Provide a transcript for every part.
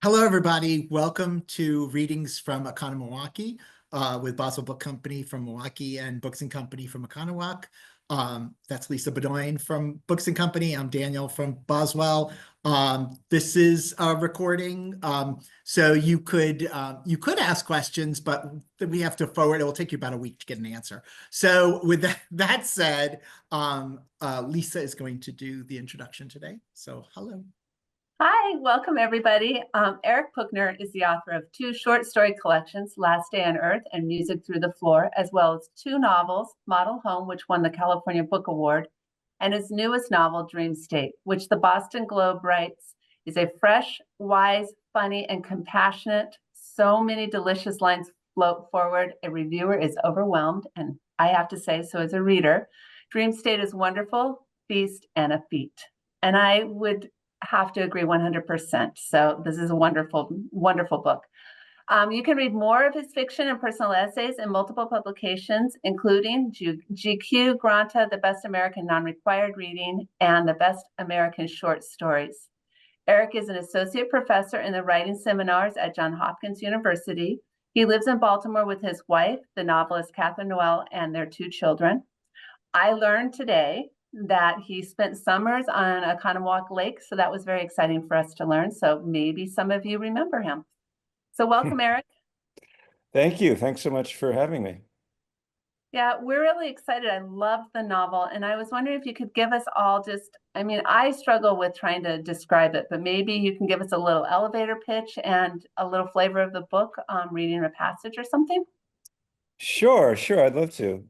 Hello, everybody. Welcome to readings from Oconomowoukee with Boswell Book Company from Milwaukee and Books and Company from Oconomowoc. That's Lisa Bedoin from Books and Company. I'm Daniel from Boswell. This is a recording, so you could ask questions, but we have to forward. It will take you about a week to get an answer. So with that said, Lisa is going to do the introduction today. So hello. Hi, welcome everybody. Eric Puchner is the author of two short story collections, Last Day on Earth and Music Through the Floor, as well as two novels, Model Home, which won the California Book Award, and his newest novel, Dream State, which the Boston Globe writes is a fresh, wise, funny, and compassionate. So many delicious lines float forward. A reviewer is overwhelmed, and I have to say so as a reader. Dream State is wonderful, feast, and a feat. And I would have to agree 100%. So this is a wonderful, wonderful book. You can read more of his fiction and personal essays in multiple publications, including GQ, Granta, the Best American Non-Required Reading, and the Best American Short Stories. Eric is an associate professor in the writing seminars at Johns Hopkins University. He lives in Baltimore with his wife, the novelist Catherine Noel, and their two children. I learned today that he spent summers on Oconomowoc Lake, so that was very exciting for us to learn. So maybe some of you remember him. So welcome, Eric. Thank you. Thanks so much for having me. Yeah, we're really excited. I love the novel, and I was wondering if you could give us all I struggle with trying to describe it, but maybe you can give us a little elevator pitch and a little flavor of the book, reading a passage or something. Sure, I'd love to.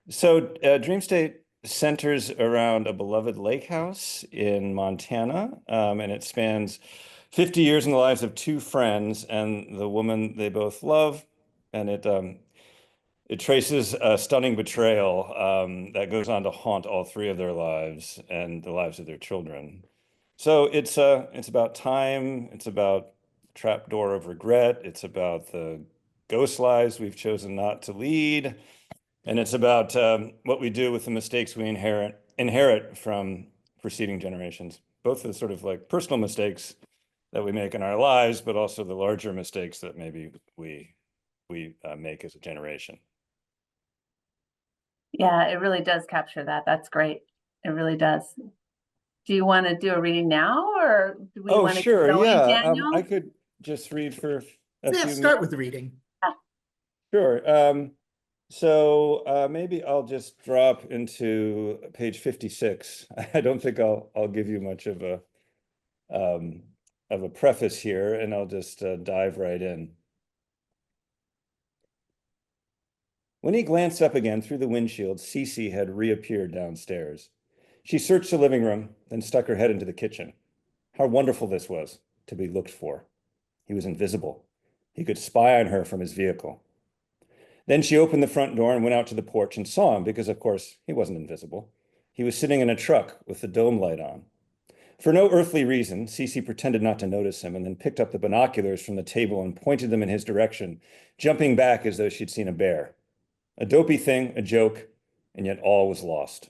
Dream State centers around a beloved lake house in Montana, and it spans 50 years in the lives of two friends and the woman they both love, and it traces a stunning betrayal that goes on to haunt all three of their lives and the lives of their children. So it's about time, it's about trapdoor of regret, it's about the ghost lives we've chosen not to lead, and it's about what we do with the mistakes we inherit from preceding generations, both the sort of like personal mistakes that we make in our lives, but also the larger mistakes that maybe we make as a generation. Yeah, it really does capture that. That's great. It really does. Do you want to do a reading now, or do we want to sure, keep going, yeah. Daniel? I could just read for a few Start minutes. with the reading. Sure. So maybe I'll just drop into page 56. I don't think I'll give you much of a preface here, and I'll just dive right in. When he glanced up again through the windshield, Cece had reappeared downstairs. She searched the living room, then stuck her head into the kitchen. How wonderful this was, to be looked for. He was invisible. He could spy on her from his vehicle. Then she opened the front door and went out to the porch and saw him because, of course, he wasn't invisible. He was sitting in a truck with the dome light on. For no earthly reason, Cece pretended not to notice him and then picked up the binoculars from the table and pointed them in his direction, jumping back as though she'd seen a bear. A dopey thing, a joke, and yet all was lost.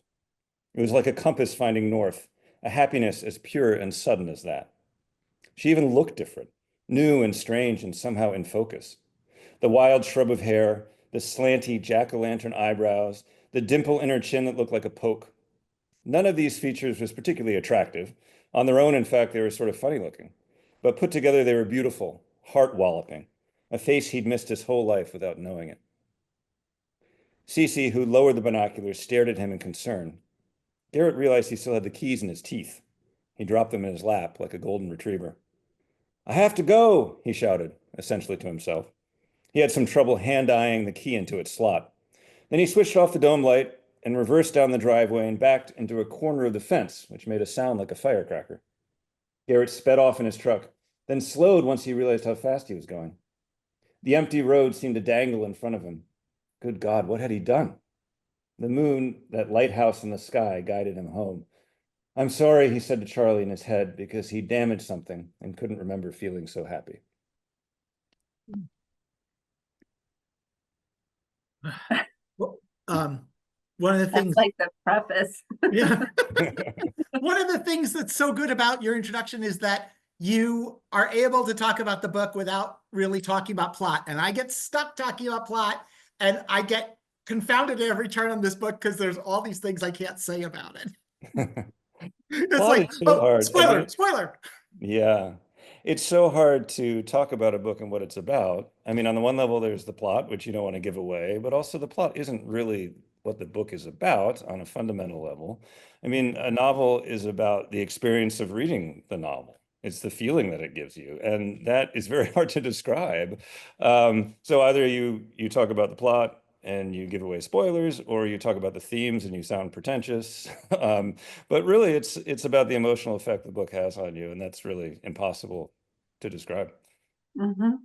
It was like a compass finding north, a happiness as pure and sudden as that. She even looked different, new and strange and somehow in focus. The wild shrub of hair, the slanty jack-o'-lantern eyebrows, the dimple in her chin that looked like a poke. None of these features was particularly attractive. On their own, in fact, they were sort of funny looking. But put together, they were beautiful, heart-walloping, a face he'd missed his whole life without knowing it. Cece, who lowered the binoculars, stared at him in concern. Garrett realized he still had the keys in his teeth. He dropped them in his lap like a golden retriever. "I have to go," he shouted, essentially to himself. He had some trouble hand-eyeing the key into its slot. Then he switched off the dome light and reversed down the driveway and backed into a corner of the fence, which made a sound like a firecracker. Garrett sped off in his truck, then slowed once he realized how fast he was going. The empty road seemed to dangle in front of him. Good God, what had he done? The moon, that lighthouse in the sky, guided him home. "I'm sorry," he said to Charlie in his head, because he damaged something and couldn't remember feeling so happy. Well, one of the things, That's like the preface. yeah. One of the things that's so good about your introduction is that you are able to talk about the book without really talking about plot. And I get stuck talking about plot, and I get confounded at every turn on this book because there's all these things I can't say about it. It's Plot like, is so oh, hard. I spoiler, mean, spoiler. yeah, it's so hard to talk about a book and what it's about. I mean, on the one level, there's the plot, which you don't want to give away, but also the plot isn't really what the book is about on a fundamental level. I mean, a novel is about the experience of reading the novel. It's the feeling that it gives you, and that is very hard to describe. So either you talk about the plot and you give away spoilers, or you talk about the themes and you sound pretentious. But really, it's about the emotional effect the book has on you, and that's really impossible to describe. Mhm.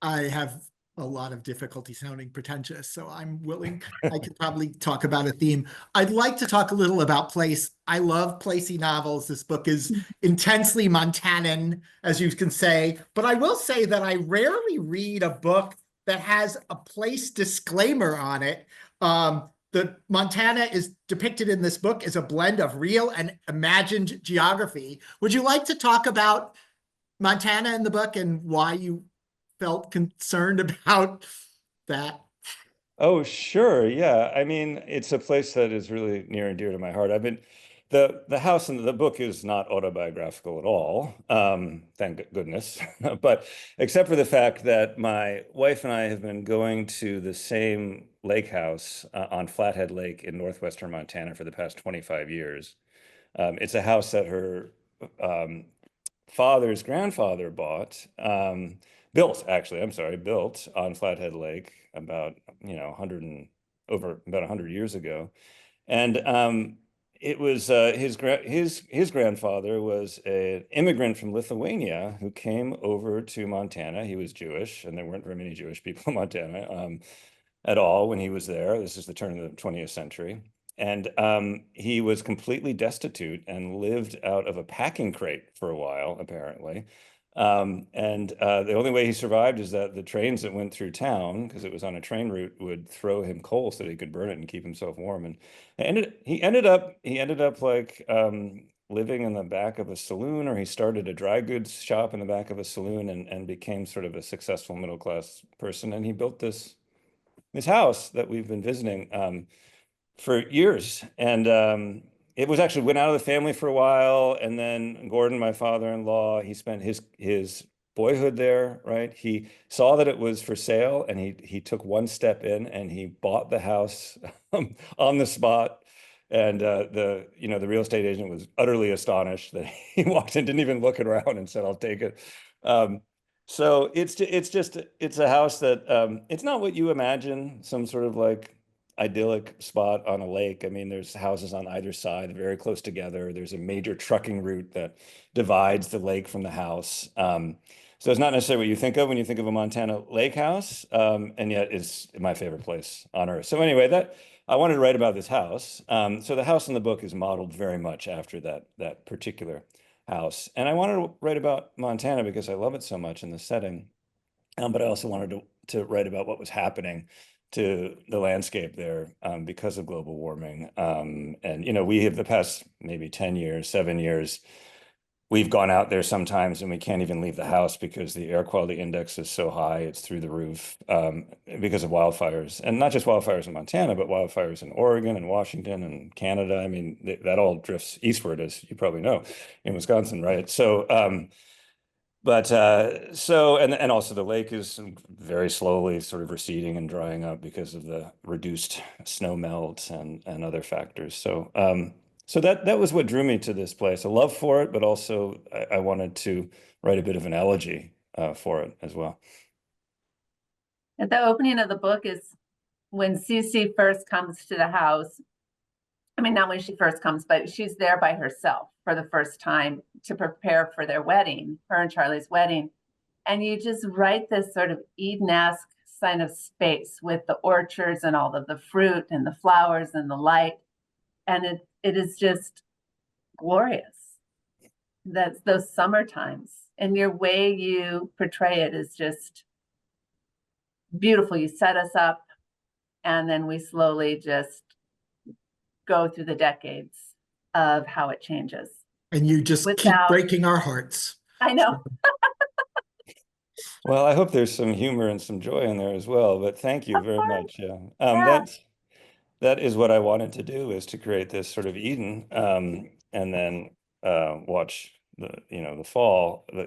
I have a lot of difficulty sounding pretentious, so I'm willing, I could probably talk about a theme. I'd like to talk a little about place. I love placey novels. This book is intensely Montanan, as you can say, but I will say that I rarely read a book that has a place disclaimer on it. The Montana is depicted in this book as a blend of real and imagined geography. Would you like to talk about Montana in the book and why you felt concerned about that? Oh, sure. Yeah. I mean, it's a place that is really near and dear to my heart. I've been the house in the book is not autobiographical at all. Thank goodness. But except for the fact that my wife and I have been going to the same lake house on Flathead Lake in northwestern Montana for the past 25 years. It's a house that her um, father's grandfather built actually, I'm sorry, built on Flathead Lake about, 100 and over about 100 years ago. And it was his grandfather was an immigrant from Lithuania who came over to Montana. He was Jewish, and there weren't very many Jewish people in Montana at all when he was there. This is the turn of the 20th century. And he was completely destitute and lived out of a packing crate for a while, apparently. And the only way he survived is that the trains that went through town, because it was on a train route, would throw him coal so that he could burn it and keep himself warm. And he ended up like living in the back of a saloon, or he started a dry goods shop in the back of a saloon, and became sort of a successful middle class person. And he built this house that we've been visiting for years. And it was actually went out of the family for a while. And then Gordon, my father-in-law, he spent his boyhood there, right? He saw that it was for sale, and he took one step in and he bought the house on the spot. And the real estate agent was utterly astonished that he walked in, didn't even look around, and said, "I'll take it." So it's a house that it's not what you imagine, some sort of like idyllic spot on a lake. I mean, there's houses on either side, very close together. There's a major trucking route that divides the lake from the house. So it's not necessarily what you think of when you think of a Montana lake house, and yet it's my favorite place on earth. So anyway, that I wanted to write about this house. So the house in the book is modeled very much after that particular house. And I wanted to write about Montana because I love it so much in the setting. But I also wanted to write about what was happening to the landscape there because of global warming. And, we have the past maybe 10 years, 7 years, we've gone out there sometimes and we can't even leave the house because the air quality index is so high, it's through the roof because of wildfires. And not just wildfires in Montana, but wildfires in Oregon and Washington and Canada. I mean, that all drifts eastward, as you probably know, in Wisconsin, right? So, and also the lake is very slowly sort of receding and drying up because of the reduced snow melt and other factors. So that was what drew me to this place, a love for it, but also I wanted to write a bit of an elegy for it as well. At the opening of the book is when Cece first comes to the house. I mean, not when she first comes, but she's there by herself for the first time to prepare for their wedding, her and Charlie's wedding. And you just write this sort of Eden-esque sign of space with the orchards and all of the fruit and the flowers and the light. And it is just glorious. That's those summer times. And your way you portray it is just beautiful. You set us up, and then we slowly just go through the decades of how it changes. And you just keep without, breaking our hearts. I know. Well, I hope there's some humor and some joy in there as well, but thank you Of very course. much. Yeah. Yeah. That is what I wanted to do, is to create this sort of Eden, and then watch the fall, a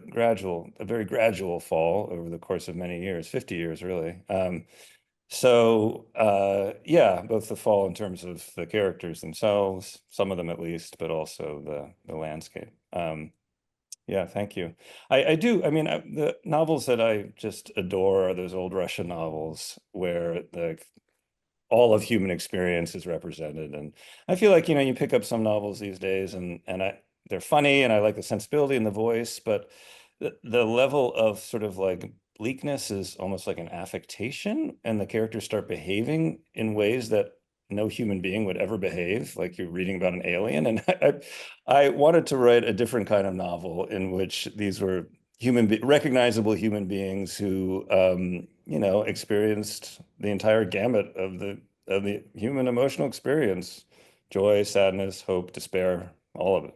very gradual fall over the course of many years, 50 years really. Yeah, both the fall in terms of the characters themselves, some of them at least, but also the landscape. Yeah, thank you. I do. I mean, the novels that I just adore are those old Russian novels where all of human experience is represented. And I feel like, you pick up some novels these days and they're funny and I like the sensibility and the voice, but the level of sort of like bleakness is almost like an affectation, and the characters start behaving in ways that no human being would ever behave, like you're reading about an alien. And I wanted to write a different kind of novel in which these were recognizable human beings who experienced the entire gamut of the human emotional experience: joy, sadness, hope, despair, all of it.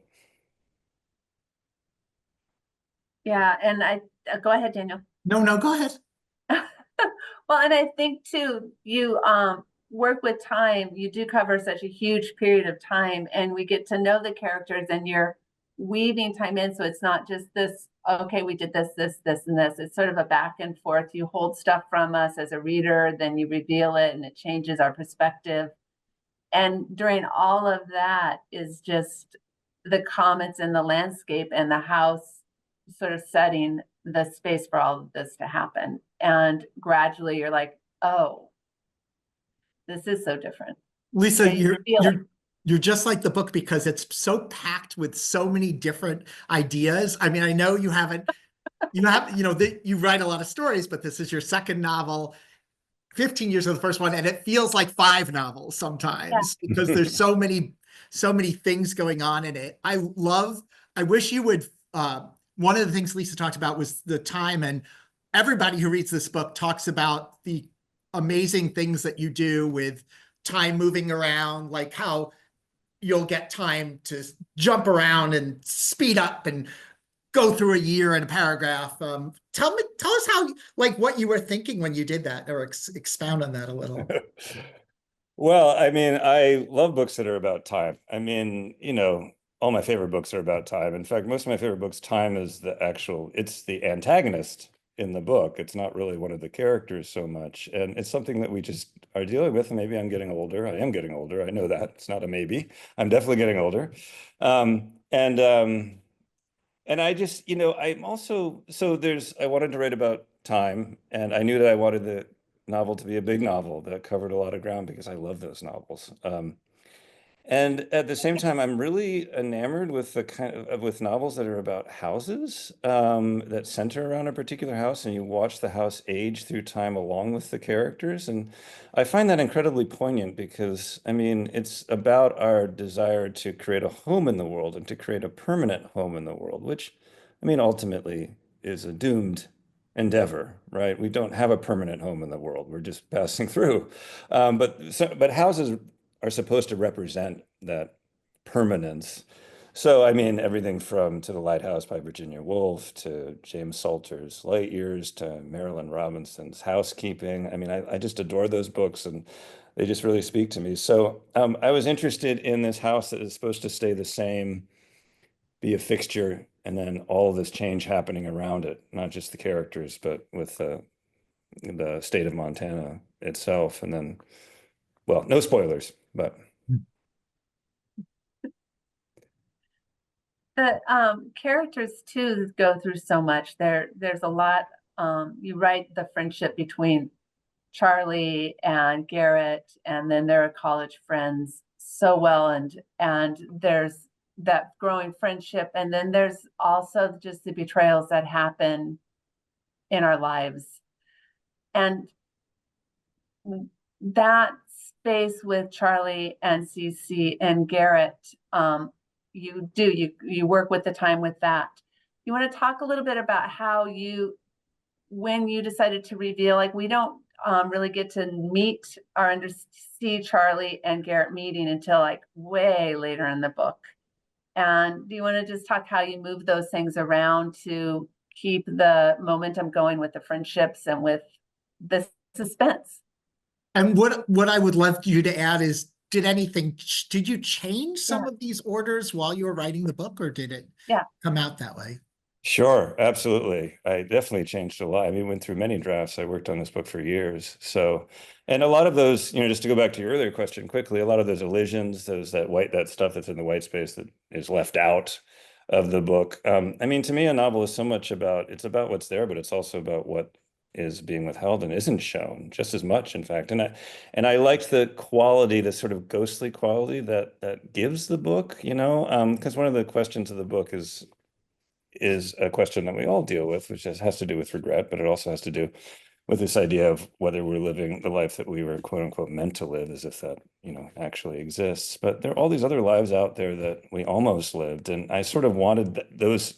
Yeah. And go ahead, Daniel. No, no, go ahead. Well, and I think too, you work with time. You do cover such a huge period of time, and we get to know the characters, and you're weaving time in. So it's not just this, okay, we did this, and this. It's sort of a back and forth. You hold stuff from us as a reader, then you reveal it, and it changes our perspective. And during all of that is just the comments in the landscape and the house sort of setting the space for all of this to happen. And gradually you're like, oh, this is so different. Lisa, And you feel it. you're just like the book because it's so packed with so many different ideas. I mean, I know you haven't, you write a lot of stories, but this is your second novel, 15 years of the first one, and it feels like 5 novels sometimes because there's so many things going on in it. I wish you would, one of the things Lisa talked about was the time, and everybody who reads this book talks about the amazing things that you do with time moving around, like how you'll get time to jump around and speed up and go through a year in a paragraph. Tell us how, like, what you were thinking when you did that, or expound on that a little. Well, I mean, I love books that are about time. I mean, all my favorite books are about time. In fact, most of my favorite books, time is it's the antagonist in the book. It's not really one of the characters so much. And it's something that we just are dealing with. And maybe I'm getting older. I am getting older. I know that. It's not a maybe. I'm definitely getting older. And I just, I'm also, I wanted to write about time, and I knew that I wanted the novel to be a big novel that covered a lot of ground because I love those novels. And at the same time, I'm really enamored with with novels that are about houses, that center around a particular house, and you watch the house age through time along with the characters. And I find that incredibly poignant because, I mean, it's about our desire to create a home in the world and to create a permanent home in the world, which, I mean, ultimately is a doomed endeavor, right? We don't have a permanent home in the world. We're just passing through. But houses are supposed to represent that permanence. So, I mean, everything from To the Lighthouse by Virginia Woolf to James Salter's Light Years to Marilyn Robinson's Housekeeping. I mean, I just adore those books, and they just really speak to me. So I was interested in this house that is supposed to stay the same, be a fixture, and then all of this change happening around it, not just the characters, but with the state of Montana itself. And then, well, no spoilers, but The characters too go through so much. There's a lot. You write the friendship between Charlie and Garrett, and then they're college friends so well, and there's that growing friendship, and then there's also just the betrayals that happen in our lives, and that space with Charlie and Cece and Garrett, you work with the time with that. You want to talk a little bit about how when you decided to reveal, like, we don't really get to meet or see Charlie and Garrett meeting until like way later in the book. And do you want to just talk how you move those things around to keep the momentum going with the friendships and with the suspense? And what I would love you to add is, did you change some of these orders while you were writing the book, or did it come out that way? Sure, absolutely. I definitely changed a lot. I mean, went through many drafts. I worked on this book for years. So, and a lot of those, just to go back to your earlier question quickly, a lot of those elisions, that stuff that's in the white space that is left out of the book. I mean, to me, a novel is so much it's about what's there, but it's also about what is being withheld and isn't shown just as much, in fact. And I liked the quality, the sort of ghostly quality that gives the book, because one of the questions of the book is a question that we all deal with, which has to do with regret, but it also has to do with this idea of whether we're living the life that we were quote unquote meant to live, as if that, actually exists. But there are all these other lives out there that we almost lived. And I sort of wanted those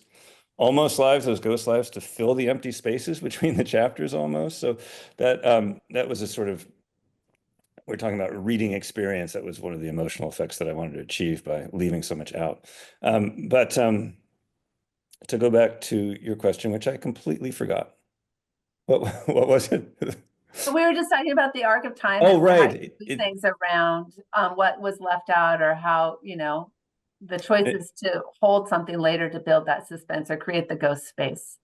almost lives, those ghost lives, to fill the empty spaces between the chapters almost. So that was a sort of, we're talking about reading experience. That was one of the emotional effects that I wanted to achieve by leaving so much out. But to go back to your question, which I completely forgot. What was it? So we were just talking about the arc of time. Oh, and right. Things around what was left out, or how, the choices to hold something later to build that suspense or create the ghost space.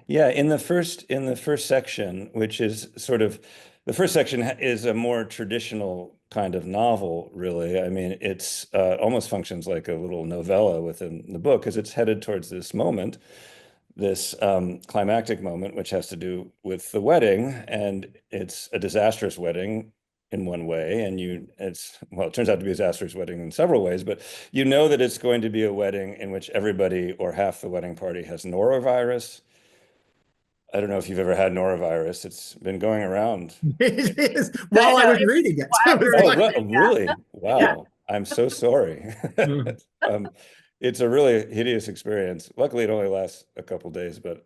Yeah, in the first section, which is sort of, the first section is a more traditional kind of novel, really. I mean, it's almost functions like a little novella within the book, because it's headed towards this moment, this climactic moment, which has to do with the wedding. And it's a disastrous wedding in one way. And it turns out to be a disastrous wedding in several ways, but you know that it's going to be a wedding in which everybody or half the wedding party has norovirus. I don't know if you've ever had norovirus. It's been going around. It is. While I was reading it. Oh, really? Wow. Yeah. I'm so sorry. It's a really hideous experience. Luckily, it only lasts a couple of days. But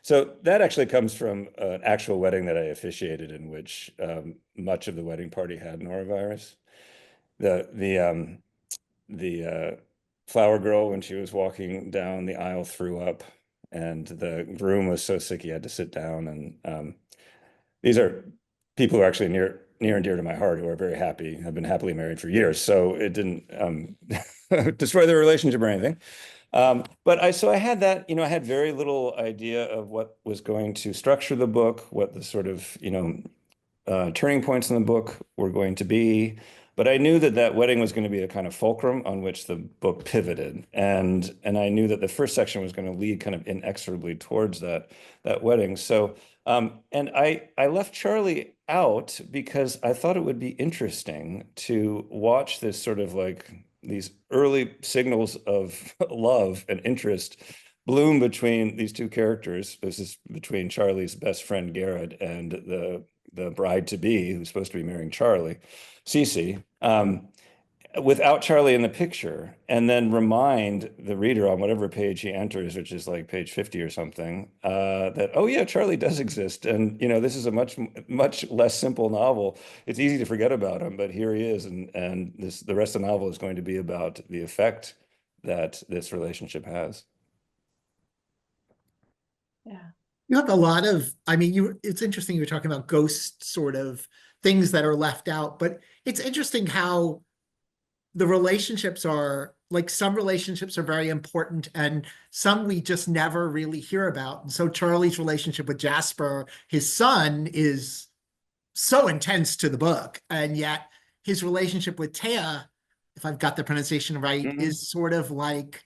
so that actually comes from an actual wedding that I officiated, in which much of the wedding party had norovirus. The flower girl, when she was walking down the aisle, threw up, and the groom was so sick he had to sit down. And these are people who are actually near and dear to my heart, who are very happy, have been happily married for years. So it didn't destroy their relationship or anything. But I had that, I had very little idea of what was going to structure the book, what the sort of, turning points in the book were going to be. But I knew that wedding was going to be a kind of fulcrum on which the book pivoted. And I knew that the first section was going to lead kind of inexorably towards that wedding. So, and I left Charlie out because I thought it would be interesting to watch this sort of like these early signals of love and interest bloom between these two characters. This is between Charlie's best friend Garrett and the bride-to-be, who's supposed to be marrying Charlie, Cece, without Charlie in the picture, and then remind the reader on whatever page he enters, which is like page 50 or something, that, oh yeah, Charlie does exist. And, this is a much less simple novel. It's easy to forget about him, but here he is. And the rest of the novel is going to be about the effect that this relationship has. Yeah. You have a lot of, it's interesting you're talking about ghost sort of things that are left out, but it's interesting how the relationships are, like, some relationships are very important and some we just never really hear about. And so Charlie's relationship with Jasper, his son, is so intense to the book. And yet his relationship with Taya, if I've got the pronunciation right, is sort of like,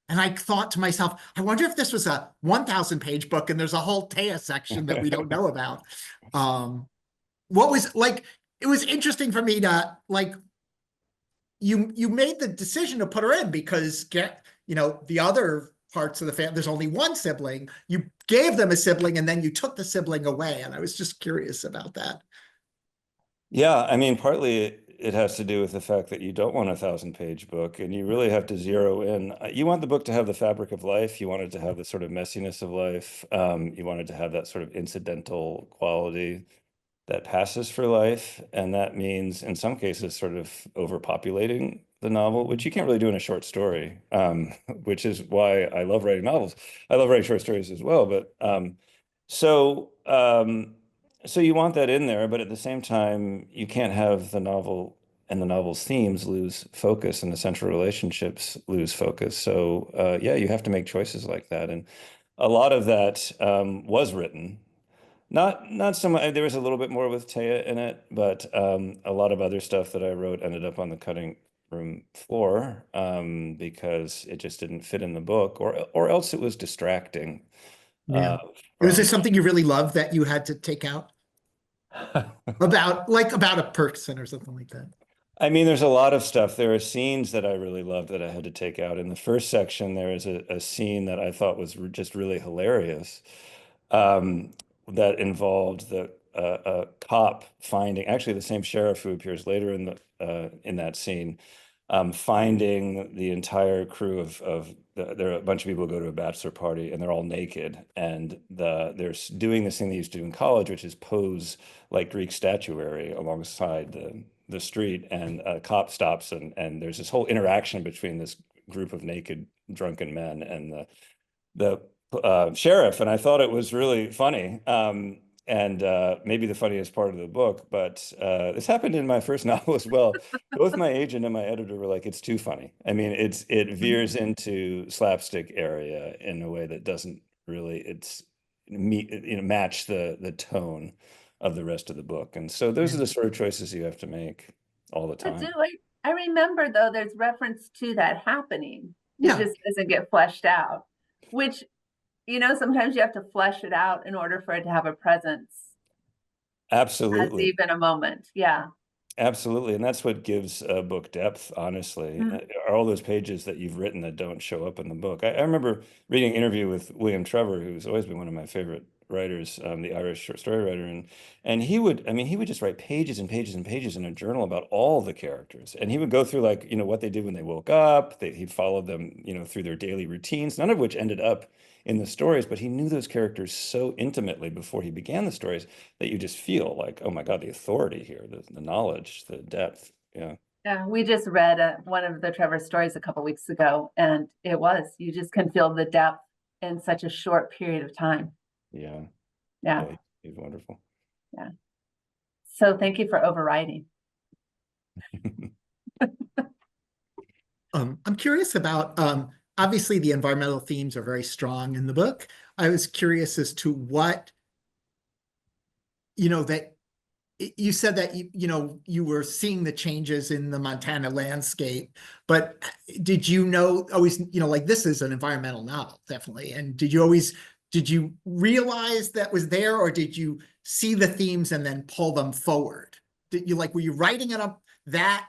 and I thought to myself, I wonder if this was a 1,000-page book and there's a whole Taya section that we don't know about. What was like, it was interesting for me to like, you made the decision to put her in because the other parts of the family, there's only one sibling. You gave them a sibling and then you took the sibling away. And I was just curious about that. Yeah, I mean, partly it has to do with the fact that you don't want a 1,000-page book, and you really have to zero in. You want the book to have the fabric of life. You want it to have the sort of messiness of life. You want it to have that sort of incidental quality that passes for life. And that means, in some cases, sort of overpopulating the novel, which you can't really do in a short story, which is why I love writing novels. I love writing short stories as well, but so so you want that in there, but at the same time, you can't have the novel and the novel's themes lose focus and the central relationships lose focus. So yeah, you have to make choices like that, and a lot of that was written. Not so much. There was a little bit more with Taya in it, but a lot of other stuff that I wrote ended up on the cutting room floor because it just didn't fit in the book, or else it was distracting. Yeah. Was there From something you really loved that you had to take out about a person or something like that? I mean, there's a lot of stuff. There are scenes that I really loved that I had to take out. In the first section, there is a scene that I thought was just really hilarious, um, that involved the a cop finding, actually the same sheriff who appears later in that scene, finding the entire crew there are a bunch of people who go to a bachelor party and they're all naked, and they're doing this thing they used to do in college, which is pose like Greek statuary alongside the street, and a cop stops, and there's this whole interaction between this group of naked drunken men and the sheriff, and I thought it was really funny. And maybe the funniest part of the book, but this happened in my first novel as well. Both my agent and my editor were like, "It's too funny." I mean, it veers into slapstick area in a way that doesn't really match the tone of the rest of the book. And so those are the sort of choices you have to make all the But time. I remember though, there's reference to that happening. It Yeah. just doesn't get fleshed out, which, sometimes you have to flesh it out in order for it to have a presence as Absolutely. even a moment. Yeah. Absolutely. And that's what gives a book depth, honestly, Mhm. are all those pages that you've written that don't show up in the book. I remember reading an interview with William Trevor, who's always been one of my favorite writers, the Irish short story writer. And he would just write pages and pages and pages in a journal about all the characters. And he would go through, like, what they did when they woke up. He followed them, through their daily routines, none of which ended up in the stories, but he knew those characters so intimately before he began the stories that you just feel like, oh my God, the authority here, the knowledge, the depth. Yeah. Yeah. We just read one of the Trevor stories a couple weeks ago, and you just can feel the depth in such a short period of time. Yeah. Yeah. Yeah. He's wonderful. Yeah. So thank you for overriding. I'm curious about, obviously the environmental themes are very strong in the book. I was curious as to what, that you said that you were seeing the changes in the Montana landscape, but did you always, like this is an environmental novel, definitely. And did you realize that was there, or did you see the themes and then pull them forward? Were you writing it up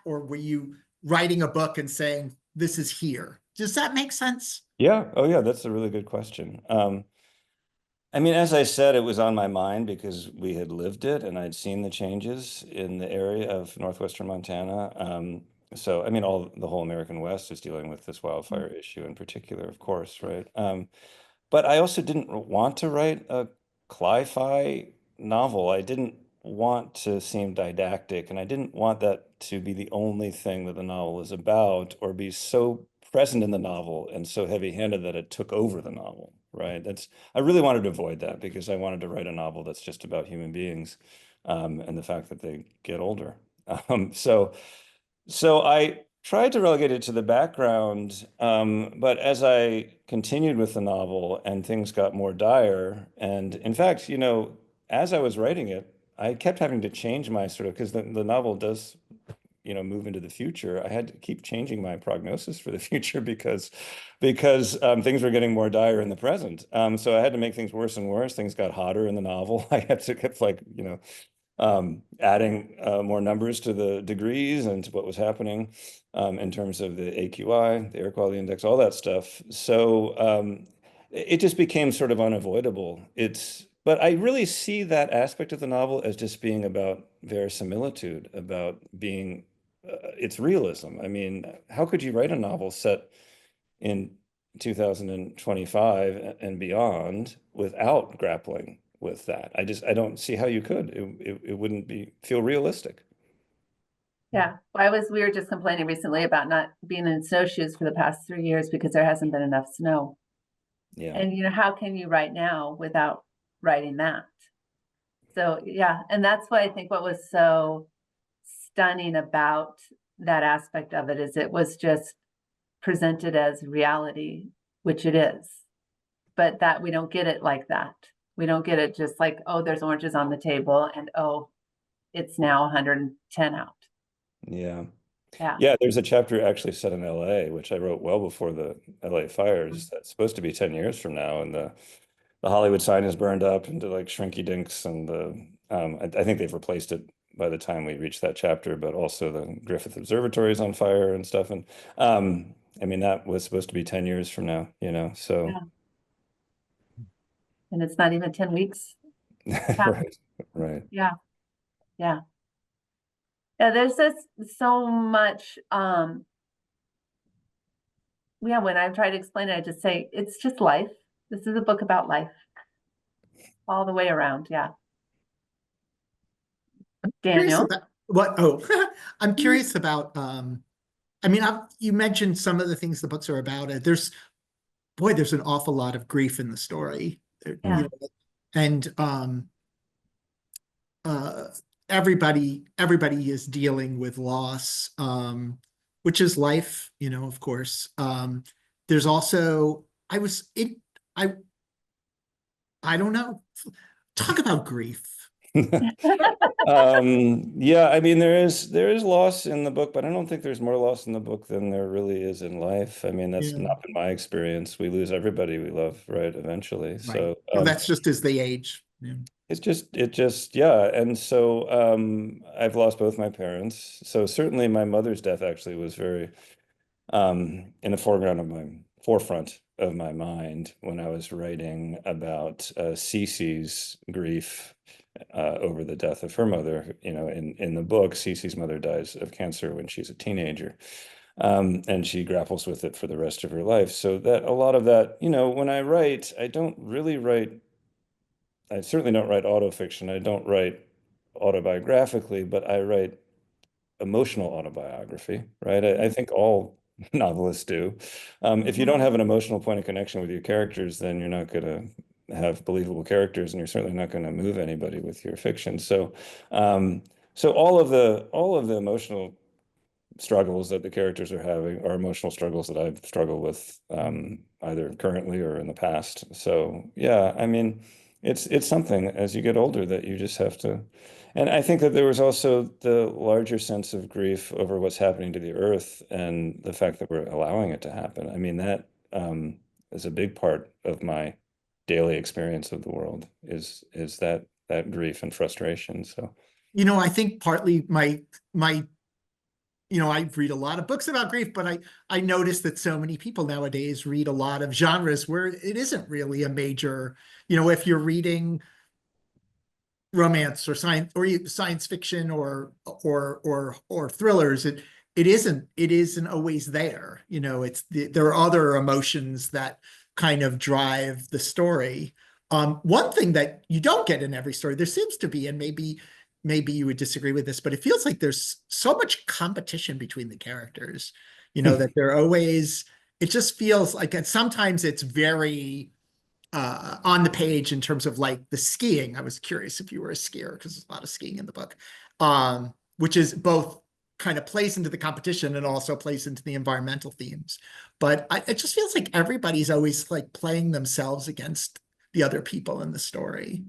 or were you writing a book and saying, this is here? Does that make sense? Yeah. Oh, yeah. That's a really good question. I mean, as I said, it was on my mind because we had lived it and I'd seen the changes in the area of northwestern Montana. So, I mean, the whole American West is dealing with this wildfire issue in particular, of course, right? But I also didn't want to write a cli-fi novel. I didn't want to seem didactic, and I didn't want that to be the only thing that the novel is about, or be so present in the novel and so heavy-handed that it took over the novel, right? I really wanted to avoid that because I wanted to write a novel that's just about human beings, and the fact that they get older. So I tried to relegate it to the background, but as I continued with the novel and things got more dire, and in fact, as I was writing it, I kept having to change my because the novel does, move into the future. I had to keep changing my prognosis for the future because things were getting more dire in the present. So I had to make things worse and worse. Things got hotter in the novel. I had to kept adding more numbers to the degrees and to what was happening in terms of the AQI, the air quality index, all that stuff. So it just became sort of unavoidable. But I really see that aspect of the novel as just being about verisimilitude, about being it's realism. I mean, how could you write a novel set in 2025 and beyond without grappling with that? I don't see how you could. It wouldn't feel realistic. Yeah, we were just complaining recently about not being in snowshoes for the past 3 years because there hasn't been enough snow. Yeah. And how can you write now without writing that? So yeah, and that's why I think what was so stunning about that aspect of it is it was just presented as reality, which it is, but that we don't get it like that. We don't get it just like, oh, there's oranges on the table and oh, it's now 110 out. Yeah. Yeah. Yeah, there's a chapter actually set in LA, which I wrote well before the LA fires. That's supposed to be 10 years from now, and the Hollywood sign is burned up into like shrinky dinks, and I think they've replaced it by the time we reach that chapter, but also the Griffith Observatory is on fire and stuff. And I mean, that was supposed to be 10 years from now, so Yeah. And it's not even 10 weeks. right, right. Yeah. Yeah. Yeah, there's just so much yeah, when I try to explain it, I just say it's just life. This is a book about life. All the way around, yeah. Curious Daniel? about what? Oh, I'm curious about. I mean, you mentioned some of the things the books are about. There's an awful lot of grief in the story. Yeah. And uh, everybody is dealing with loss, which is life, of course. There's also I I don't know. Talk about grief. Yeah, I mean there is loss in the book, but I don't think there's more loss in the book than there really is in life. I mean, that's Yeah, not been my experience. We lose everybody we love, right, eventually. right. So Well, that's just as they age. Yeah. yeah. And so I've lost both my parents. So certainly my mother's death actually was very in the forefront of my mind when I was writing about Cece's grief over the death of her mother. In the book, Cece's mother dies of cancer when she's a teenager. And she grapples with it for the rest of her life. So that a lot of that, when I write, I certainly don't write autofiction. I don't write autobiographically, but I write emotional autobiography, right? I think all novelists do. If you don't have an emotional point of connection with your characters, then you're not going to have believable characters, and you're certainly not going to move anybody with your fiction. So all of the emotional struggles that the characters are having are emotional struggles that I've struggled with, either currently or in the past. So yeah, I mean, it's something as you get older that you just have to. And I think that there was also the larger sense of grief over what's happening to the earth and the fact that we're allowing it to happen. I mean, that is a big part of my daily experience of the world is that grief and frustration. So I think partly my I read a lot of books about grief, but I notice that so many people nowadays read a lot of genres where it isn't really a major, if you're reading romance or science fiction or thrillers, it isn't always there. There are other emotions that kind of drive the story. One thing that you don't get in every story, there seems to be, and maybe you would disagree with this, but it feels like there's so much competition between the characters, that they're always, it just feels like, and sometimes it's very on the page in terms of like the skiing. I was curious if you were a skier because there's a lot of skiing in the book, which is both kind of plays into the competition and also plays into the environmental themes. But it just feels like everybody's always like playing themselves against the other people in the story.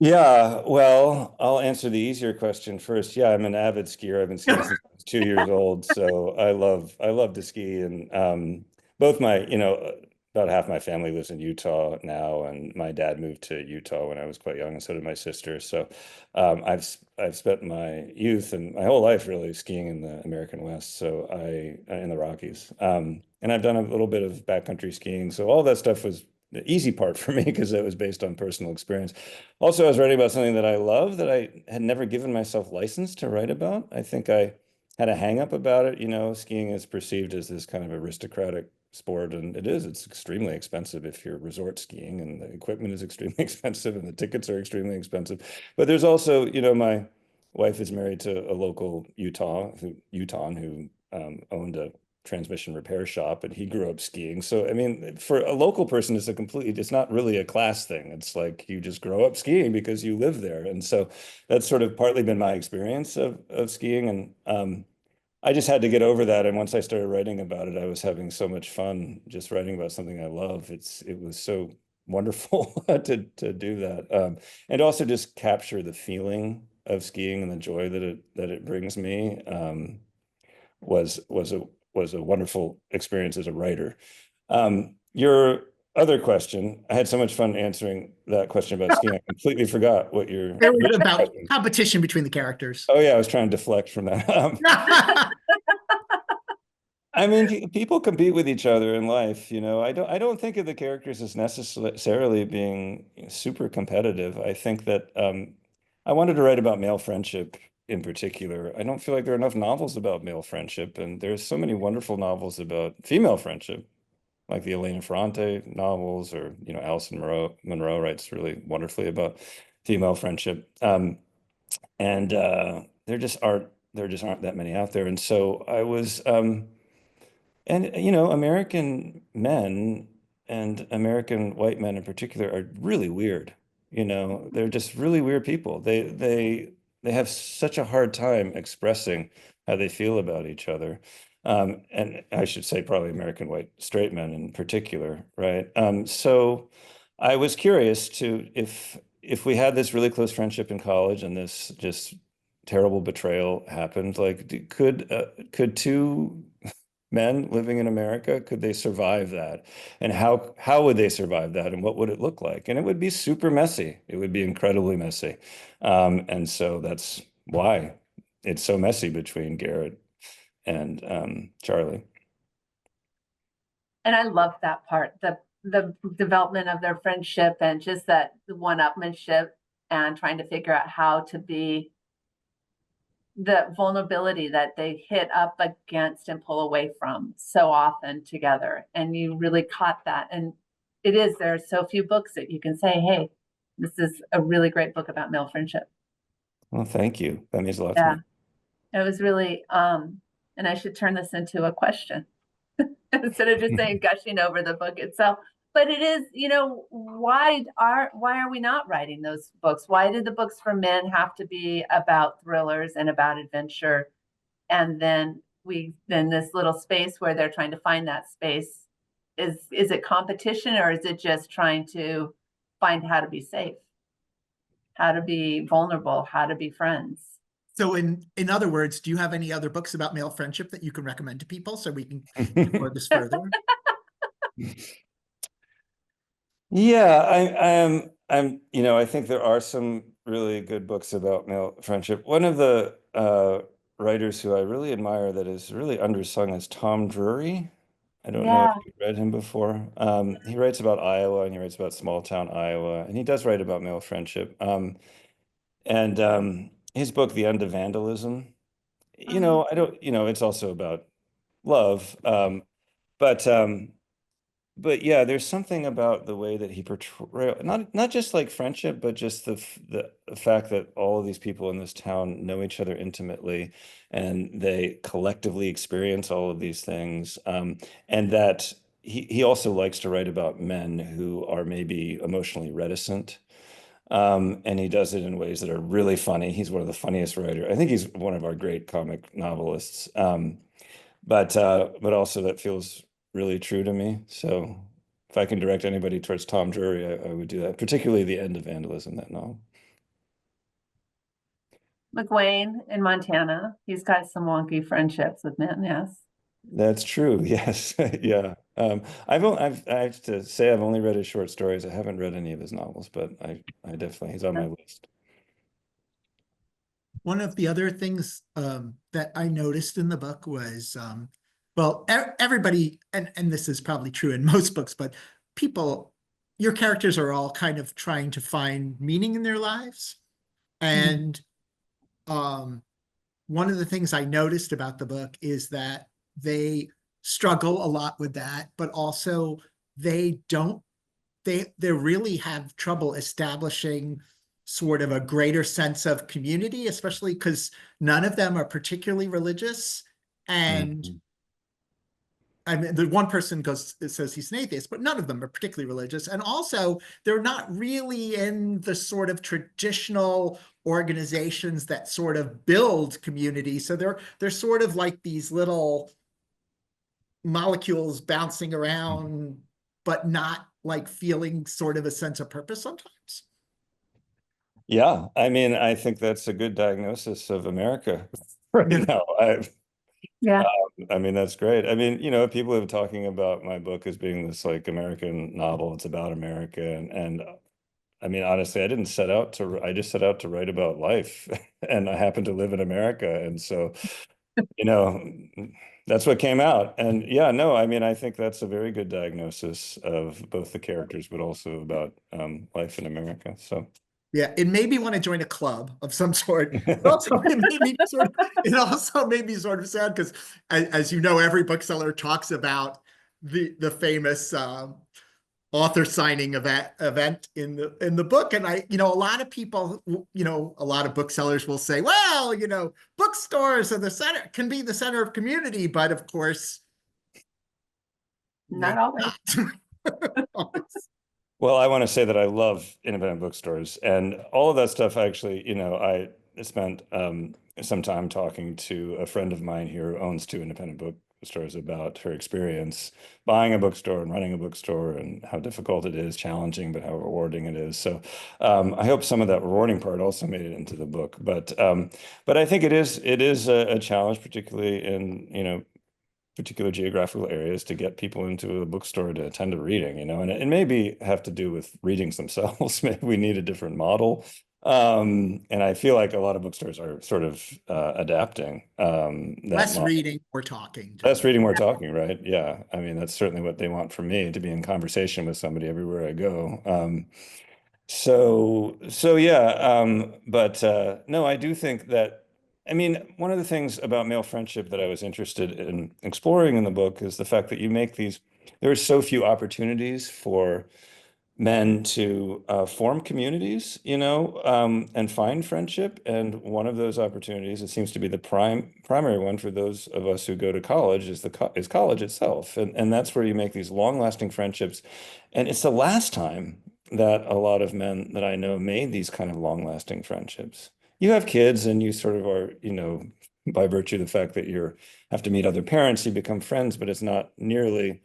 Yeah, well, I'll answer the easier question first. Yeah, I'm an avid skier. I've been skiing since I was 2 years old, so I love to ski. And both about half my family lives in Utah now, and my dad moved to Utah when I was quite young, and so did my sister. So I've spent my youth and my whole life really skiing in the American West, so I in the Rockies. And I've done a little bit of backcountry skiing, so all that stuff was the easy part for me because it was based on personal experience. Also, I was writing about something that I love that I had never given myself license to write about. I think I had a hang up about it. Skiing is perceived as this kind of aristocratic sport, and it is. It's extremely expensive if you're resort skiing, and the equipment is extremely expensive, and the tickets are extremely expensive. But there's also, wife is married to a local Utahn who owned a transmission repair shop, and he grew up skiing. So, I mean, for a local person, it's not really a class thing. It's like you just grow up skiing because you live there. And so that's sort of partly been my experience of skiing. And I just had to get over that. And once I started writing about it, I was having so much fun just writing about something I love. It was so wonderful to do that. And also just capture the feeling of skiing and the joy that it brings me. Was a wonderful experience as a writer. Your other question, I had so much fun answering that question about skiing. I completely forgot what your It was about question. competition between the characters. Oh yeah, I was trying to deflect from that. I mean, people compete with each other in life, you know. I don't think of the characters as necessarily being super competitive. I think that I wanted to write about male friendship in particular. I don't feel like there are enough novels about male friendship, and there's so many wonderful novels about female friendship, like the Elena Ferrante novels, or Alison Monroe writes really wonderfully about female friendship. And there just aren't that many out there. And so I was and American men and American white men in particular are really weird. They're just really weird people. They have such a hard time expressing how they feel about each other. And I should say probably American white straight men in particular, right? So I was curious to if we had this really close friendship in college and this just terrible betrayal happened, like could two men living in America, could they survive that? And how would they survive that? And what would it look like? And it would be super messy. It would be incredibly messy. And so that's why it's so messy between Garrett and Charlie. And I love that part, the development of their friendship and just that one-upmanship and trying to figure out how to be the vulnerability that they hit up against and pull away from so often together. And you really caught that. And there are so few books that you can say, hey, this is a really great book about male friendship. Well, thank you. That means a lot to Yeah, me. it was really, and I should turn this into a question instead of just saying gushing over the book itself. But it is, why are we not writing those books? Why did the books for men have to be about thrillers and about adventure? And then this little space where they're trying to find that space, is it competition, or is it just trying to find how to be safe, how to be vulnerable, how to be friends? So in other words, do you have any other books about male friendship that you can recommend to people so we can explore this further? Yeah, I think there are some really good books about male friendship. One of the writers who I really admire that is really undersung is Tom Drury. I don't know if Yeah. you've read him before. He writes about Iowa, and he writes about small town Iowa, and he does write about male friendship. And his book, The End of Vandalism, I don't, it's also about love. But yeah, there's something about the way that he portrays not just like friendship, but just the fact that all of these people in this town know each other intimately, and they collectively experience all of these things. And that he also likes to write about men who are maybe emotionally reticent. And he does it in ways that are really funny. He's one of the funniest writers. I think he's one of our great comic novelists. But also that feels really true to me. So if I can direct anybody towards Tom Drury, I would do that, particularly The End of Vandalism, that novel. McWayne in Montana, he's got some wonky friendships with men. Yes. That's true. Yes. Yeah. I have to say I've only read his short stories. I haven't read any of his novels, but I definitely, he's on my list. One of the other things that I noticed in the book was, well, everybody, and this is probably true in most books, but your characters are all kind of trying to find meaning in their lives. And one of the things I noticed about the book is that they struggle a lot with that, but also they really have trouble establishing sort of a greater sense of community, especially because none of them are particularly religious. And I mean, the one person says he's an atheist, but none of them are particularly religious. And also, they're not really in the sort of traditional organizations that sort of build community. So they're sort of like these little molecules bouncing around, but not like feeling sort of a sense of purpose sometimes. Yeah, I mean, I think that's a good diagnosis of America right now. Yeah. I mean, that's great. I mean, you know, people have been talking about my book as being this like American novel. It's about America. And I mean, honestly, I just set out to write about life and I happen to live in America. And so, you know, that's what came out. And yeah, no, I mean, I think that's a very good diagnosis of both the characters, but also about life in America. So. Yeah, it made me want to join a club of some sort. It also made me sort of sad because, as you know, every bookseller talks about the famous author signing event in the book, and a lot of people, a lot of booksellers will say, well, bookstores are can be the center of community, but of course, not always. Well, I want to say that I love independent bookstores and all of that stuff. Actually, you know, I spent some time talking to a friend of mine here who owns two independent bookstores about her experience buying a bookstore and running a bookstore and how difficult it is, challenging, but how rewarding it is. So I hope some of that rewarding part also made it into the book. But I think it is a challenge, particularly in, you know, particular geographical areas to get people into a bookstore to attend a reading, you know, and it may have to do with readings themselves. Maybe we need a different model. And I feel like a lot of bookstores are sort of adapting less model. Reading, we're talking. Less reading, we're talking, right? Yeah. I mean, that's certainly what they want from me, to be in conversation with somebody everywhere I go. So yeah, but no, I do think that, I mean, one of the things about male friendship that I was interested in exploring in the book is the fact that there are so few opportunities for men to form communities, you know, and find friendship. And one of those opportunities, it seems to be the primary one for those of us who go to college, is college itself. And that's where you make these long-lasting friendships. And it's the last time that a lot of men that I know made these kind of long-lasting friendships. You have kids and you sort of are, you know, by virtue of the fact that you have to meet other parents, you become friends, but it's not nearly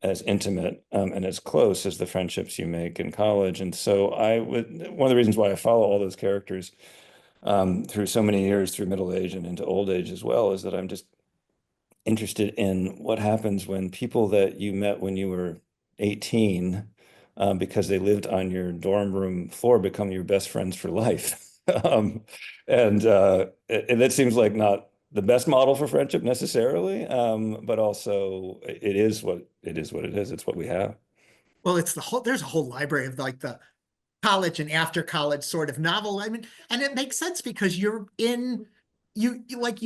as intimate and as close as the friendships you make in college. And so one of the reasons why I follow all those characters through so many years, through middle age and into old age as well, is that I'm just interested in what happens when people that you met when you were 18 because they lived on your dorm room floor become your best friends for life. And that seems like not the best model for friendship necessarily, but also it is what it is. It's what we have. Well, there's a whole library of like the college and after college sort of novel. I mean, and it makes sense because you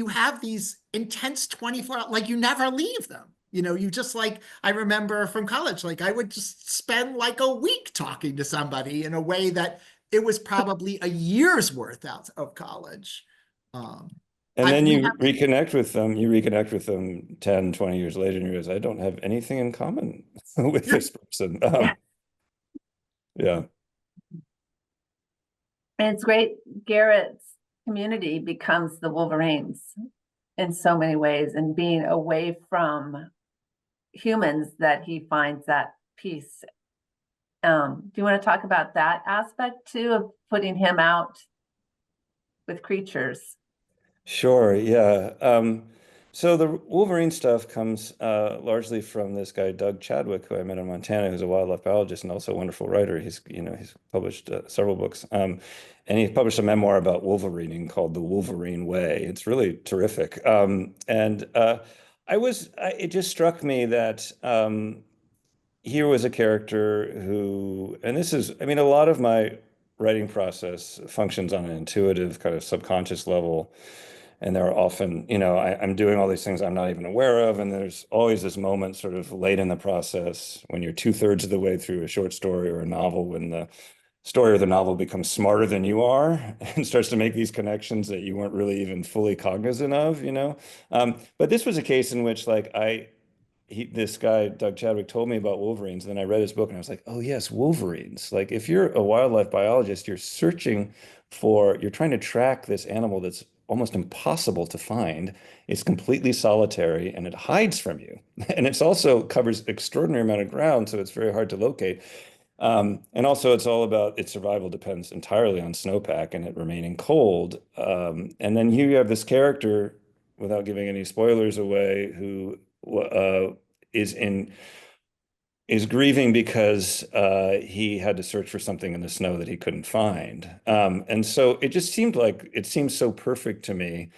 have these intense 24 hours, like you never leave them. You know, you just like, I remember from college, like I would just spend like a week talking to somebody in a way that it was probably a year's worth out of college. And then you reconnect with them 10, 20 years later, and you realize, I don't have anything in common with this person. Yeah. And it's great. Garrett's community becomes the Wolverines in so many ways, and being away from humans that he finds that peace. Do you want to talk about that aspect too, of putting him out with creatures? Sure, yeah. So the Wolverine stuff comes largely from this guy, Doug Chadwick, who I met in Montana, who's a wildlife biologist and also a wonderful writer. He's published several books. And he published a memoir about wolverining called The Wolverine Way. It's really terrific. It just struck me that here was a character who, and this is, I mean, a lot of my writing process functions on an intuitive kind of subconscious level. And there are often, you know, I'm doing all these things I'm not even aware of. And there's always this moment sort of late in the process when you're 2/3 of the way through a short story or a novel when the story or the novel becomes smarter than you are and starts to make these connections that you weren't really even fully cognizant of, you know? But this was a case in which like this guy, Doug Chadwick, told me about wolverines. Then I read his book and I was like, oh yes, wolverines. Like if you're a wildlife biologist, you're trying to track this animal that's almost impossible to find. It's completely solitary and it hides from you. And it's also covers extraordinary amount of ground, so it's very hard to locate. And also it's all about its survival depends entirely on snowpack and it remaining cold. And then here you have this character, without giving any spoilers away, who is grieving because he had to search for something in the snow that he couldn't find. And so it just seemed so perfect to me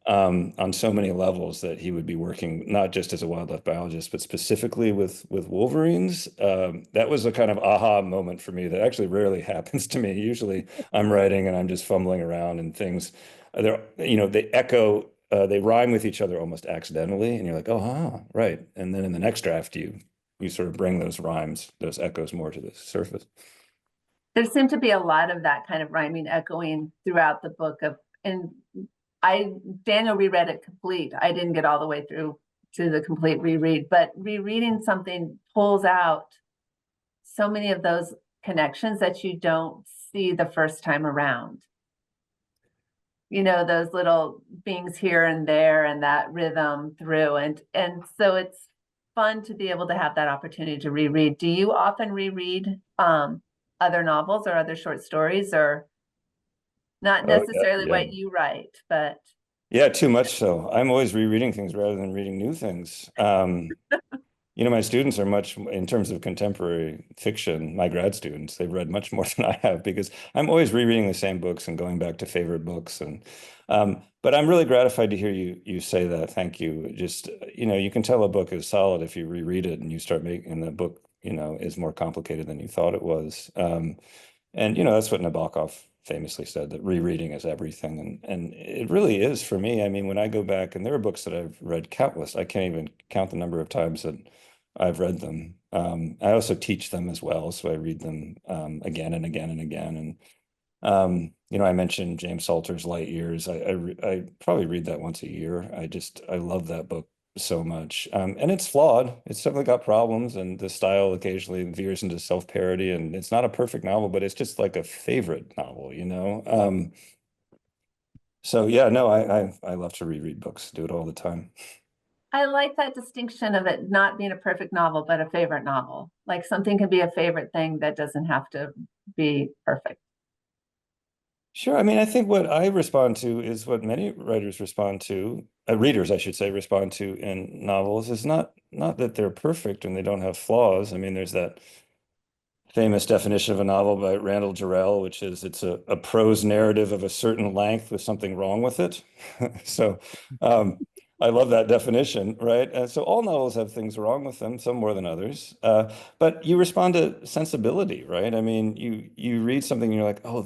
on so many levels that he would be working not just as a wildlife biologist, but specifically with wolverines. That was a kind of aha moment for me that actually rarely happens to me. Usually I'm writing and I'm just fumbling around and things, they rhyme with each other almost accidentally. And you're like, oh, right. And then in the next draft, you sort of bring those rhymes, those echoes more to the surface. There seemed to be a lot of that kind of rhyming, echoing throughout the book Daniel reread it complete. I didn't get all the way through to the complete reread, but rereading something pulls out so many of those connections that you don't see the first time around. You know, those little things here and there and that rhythm through. And so it's fun to be able to have that opportunity to reread. Do you often reread other novels or other short stories, or not necessarily what you write, but yeah, too much so. I'm always rereading things rather than reading new things. My students are much, in terms of contemporary fiction, my grad students, they've read much more than I have because I'm always rereading the same books and going back to favorite books. But I'm really gratified to hear you say that. Thank you. Just, you can tell a book is solid if you reread it and you start making the book, is more complicated than you thought it was. And that's what Nabokov famously said, that rereading is everything. And it really is for me. I mean, when I go back, and there are books that I've read countless, I can't even count the number of times that I've read them. I also teach them as well, so I read them again and again and again. And I mentioned James Salter's Light Years. I probably read that once a year. I love that book so much. And it's flawed. It's definitely got problems, and the style occasionally veers into self-parody, and it's not a perfect novel, but it's just like a favorite novel, So yeah, no, I love to reread books, do it all the time. I like that distinction of it not being a perfect novel, but a favorite novel. Like something can be a favorite thing that doesn't have to be perfect. Sure. I mean, I think what I respond to is what many writers respond to, readers, I should say, respond to in novels is not that they're perfect and they don't have flaws. I mean, there's that famous definition of a novel by Randall Jarrell, which is it's a prose narrative of a certain length with something wrong with it. So I love that definition, right? And so all novels have things wrong with them, some more than others. But you respond to sensibility, right? I mean, you read something and you're like, oh,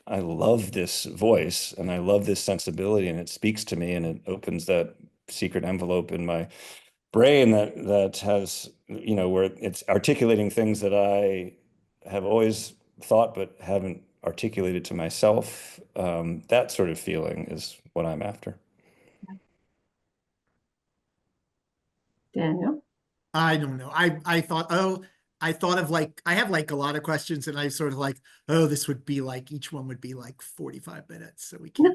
I love this voice and I love this sensibility and it speaks to me and it opens that secret envelope in my brain that has, where it's articulating things that I have always thought but haven't articulated to myself. That sort of feeling is what I'm after. Daniel? I don't know. I thought, I thought of I have a lot of questions and I sort of this would be each one would be 45 minutes. So we can't.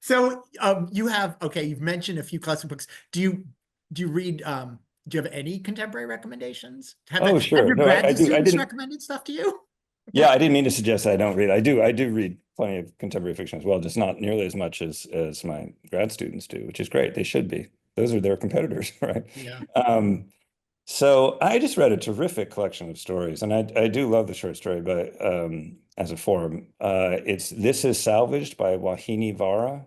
So you've mentioned a few classic books. Do you read, do you have any contemporary recommendations? Sure. Have your No, grad I do. students recommended stuff to you? Yeah, I didn't mean to suggest I don't read. I do read plenty of contemporary fiction as well, just not nearly as much as my grad students do, which is great. They should be. Those are their competitors, right? Yeah. So I just read a terrific collection of stories, and I do love the short story, but as a form, it's This Is Salvaged by Wahini Vara.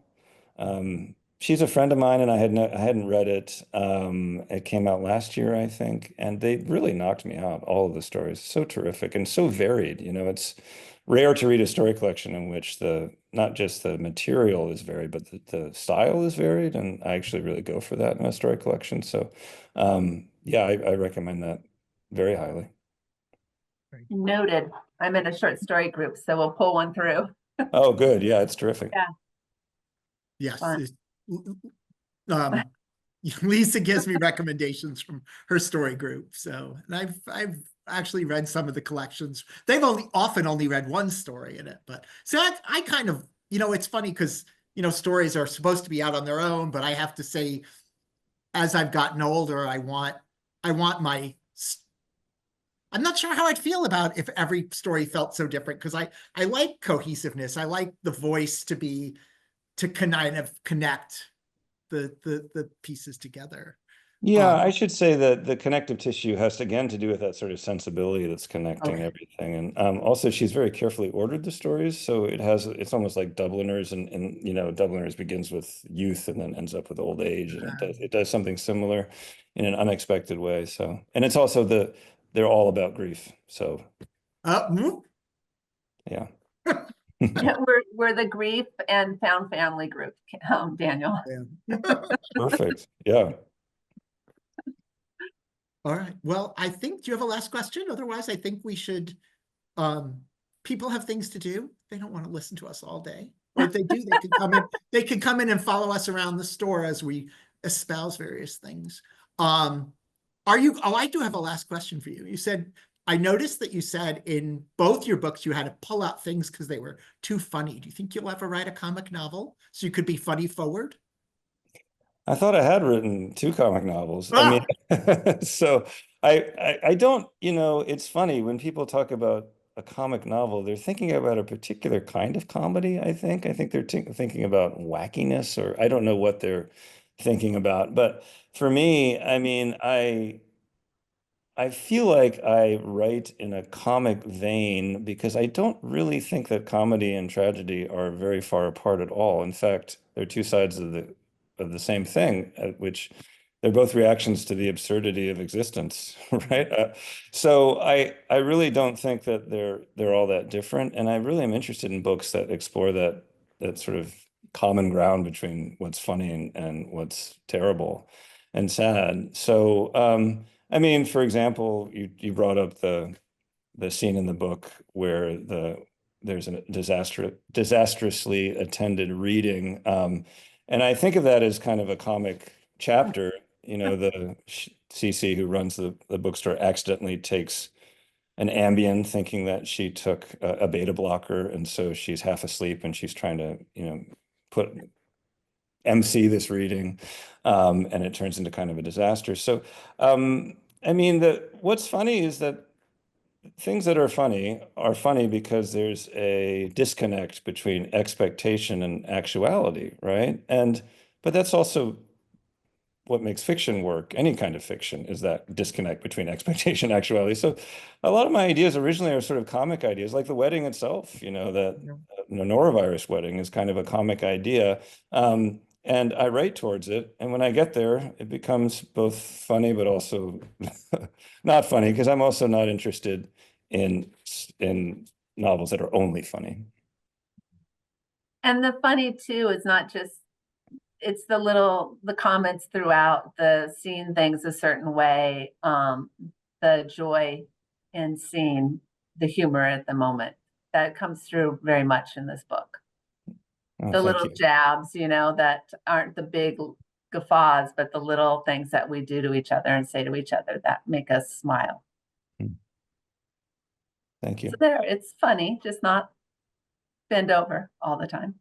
She's a friend of mine, and I hadn't read it. It came out last year, I think, and they really knocked me out. All of the stories, so terrific and so varied. It's rare to read a story collection in which not just the material is varied, but the style is varied, and I actually really go for that in a story collection. So, yeah, I recommend that very highly. Right. Noted. I'm in a short story group, so we'll pull one through. Oh, good. Yeah, it's terrific. Yeah. Yes. Fun. Um, Lisa gives me recommendations from her story group. So, and I've actually read some of the collections. They've often only read one story in it, but so I kind of, it's funny because, stories are supposed to be out on their own, but I have to say, as I've gotten older, I want I'm not sure how I'd feel about if every story felt so different, because I like cohesiveness. I like the voice to kind of connect the pieces together. Yeah, I should say that the connective tissue has again to do with that sort of sensibility that's connecting Okay. everything. And also she's very carefully ordered the stories. So it's almost like Dubliners and Dubliners begins with youth and then ends up with old age. And it does something similar in an unexpected way. So, and it's also they're all about grief. So yeah. We're the grief and found family group, Daniel. Perfect. Yeah. All right. Well, I think, do you have a last question? Otherwise, I think we should, people have things to do. They don't want to listen to us all day. Or if they do, they can come in and follow us around the store as we espouse various things. Oh, I do have a last question for you. I noticed that you said in both your books, you had to pull out things because they were too funny. Do you think you'll ever write a comic novel so you could be funny forward? I thought I had written two comic novels. I mean, so I don't, it's funny when people talk about a comic novel, they're thinking about a particular kind of comedy, I think. I think they're thinking about wackiness, or I don't know what they're thinking about. But for me, I mean, I feel like I write in a comic vein because I don't really think that comedy and tragedy are very far apart at all. In fact, they're two sides of the same thing, which they're both reactions to the absurdity of existence, right? So I really don't think that they're all that different, and I really am interested in books that explore that sort of common ground between what's funny and what's terrible and sad. So. I mean, for example, you brought up the scene in the book where there's a disastrously attended reading, and I think of that as kind of a comic chapter. The CC who runs the bookstore accidentally takes an Ambien, thinking that she took a beta blocker, and so she's half asleep and she's trying to put MC this reading, and it turns into kind of a disaster. So, I mean, what's funny is that things that are funny because there's a disconnect between expectation and actuality, right? But that's also what makes fiction work. Any kind of fiction is that disconnect between expectation and actuality. So a lot of my ideas originally are sort of comic ideas, like the wedding itself, that norovirus wedding is kind of a comic idea. And I write towards it. And when I get there, it becomes both funny, but also not funny, because I'm also not interested in novels that are only funny. And the funny too is not just, it's the comments throughout, the seeing things a certain way, the joy in seeing the humor at the moment that comes through very much in this book. Oh, the little you. jabs, that aren't the big guffaws, but the little things that we do to each other and say to each other that make us smile. Thank you. So it's funny, just not bend over all the time.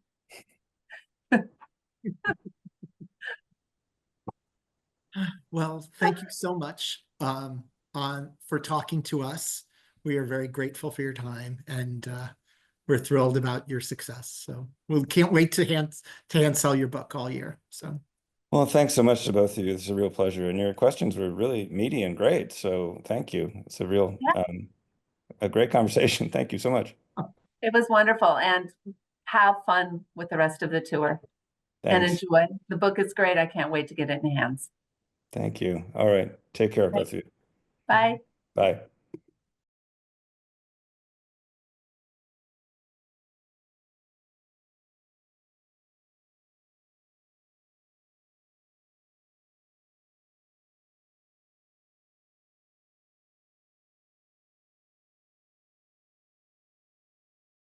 Well, thank you so much for talking to us. We are very grateful for your time, and we're thrilled about your success. So we can't wait to hand sell your book all year. So. Well, thanks so much to both of you. It's a real pleasure, and your questions were really meaty and great. So thank you. It's a great conversation. Thank you so much. It was wonderful, and have fun with the rest of the tour. Thanks. And enjoy. The book is great. I can't wait to get it in hands. Thank you. All right. Take care, both of you. Bye. Bye.